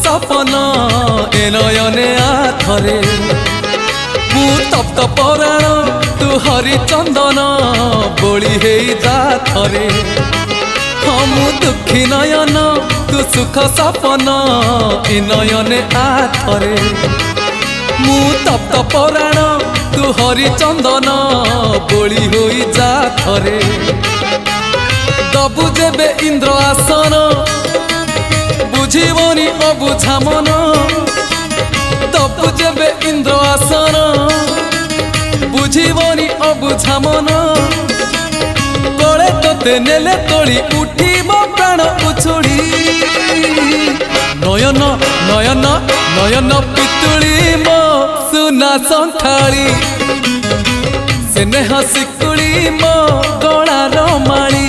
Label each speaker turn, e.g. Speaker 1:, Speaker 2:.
Speaker 1: सपन ए नयने आथरे मु तप्त पराण तू हरिचंदन बोली हे जा थरे हाँ मु दुखी नयन तू सुख सपन ए नयने आथरे मु तप्त पराण तू हरिचंदन बोली होई जा थरे दबु जेबे इंद्र आसन बुझीबनी अबुझा मन दबु जेबे इंद्र आसन बुझीबनी अबुझा मन तोले तोते नेले तोली उठीब प्राण उछुड़ी नयन नयन नयन पितुड़ी मो सुना संथाली स्नेह शिकुड़ी मो गलार माली